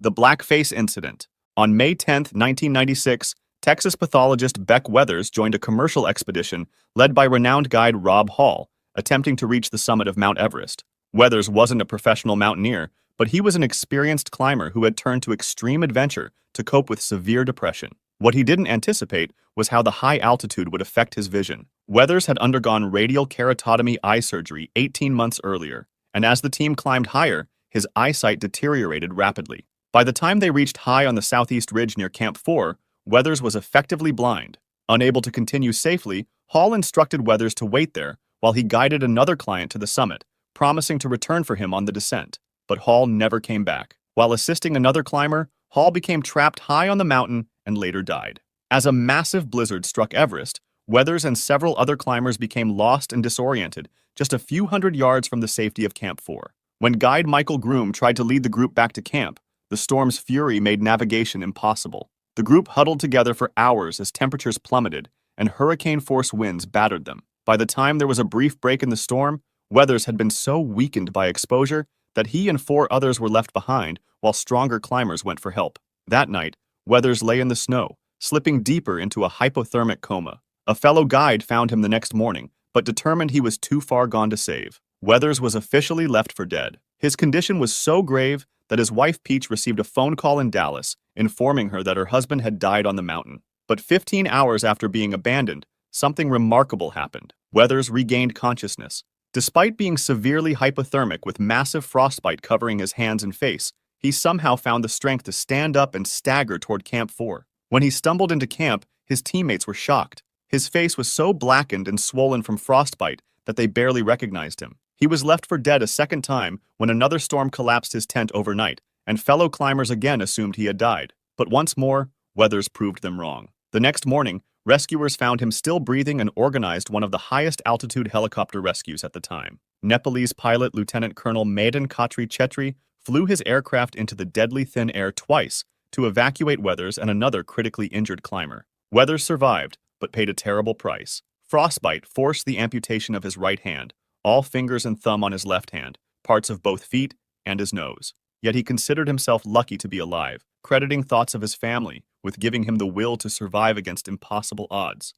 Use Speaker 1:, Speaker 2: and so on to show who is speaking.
Speaker 1: The Blackface Incident. On May 10, 1996, Texas pathologist Beck Weathers joined a commercial expedition led by renowned guide Rob Hall, attempting to reach the summit of Mount Everest. Weathers wasn't a professional mountaineer, but he was an experienced climber who had turned to extreme adventure to cope with severe depression. What he didn't anticipate was how the high altitude would affect his vision. Weathers had undergone radial keratotomy eye surgery 18 months earlier, and as the team climbed higher, his eyesight deteriorated rapidly. By the time they reached high on the southeast ridge near Camp 4, Weathers was effectively blind. Unable to continue safely, Hall instructed Weathers to wait there while he guided another client to the summit, promising to return for him on the descent. But Hall never came back. While assisting another climber, Hall became trapped high on the mountain and later died. As a massive blizzard struck Everest, Weathers and several other climbers became lost and disoriented just a few hundred yards from the safety of Camp 4. When guide Michael Groom tried to lead the group back to camp, the storm's fury made navigation impossible. The group huddled together for hours as temperatures plummeted and hurricane-force winds battered them. By the time there was a brief break in the storm, Weathers had been so weakened by exposure that he and 4 others were left behind while stronger climbers went for help. That night, Weathers lay in the snow, slipping deeper into a hypothermic coma. A fellow guide found him the next morning, but determined he was too far gone to save. Weathers was officially left for dead. His condition was so grave that his wife Peach received a phone call in Dallas informing her that her husband had died on the mountain. But 15 hours after being abandoned, something remarkable happened. Weathers regained consciousness. Despite being severely hypothermic with massive frostbite covering his hands and face, he somehow found the strength to stand up and stagger toward Camp 4. When he stumbled into camp, his teammates were shocked. His face was so blackened and swollen from frostbite that they barely recognized him. He was left for dead a second time when another storm collapsed his tent overnight, and fellow climbers again assumed he had died. But once more, Weathers proved them wrong. The next morning, rescuers found him still breathing and organized one of the highest altitude helicopter rescues at the time. Nepalese pilot Lieutenant Colonel Madan Khatri Chetri flew his aircraft into the deadly thin air twice to evacuate Weathers and another critically injured climber. Weathers survived, but paid a terrible price. Frostbite forced the amputation of his right hand, all fingers and thumb on his left hand, parts of both feet, and his nose. Yet he considered himself lucky to be alive, crediting thoughts of his family with giving him the will to survive against impossible odds.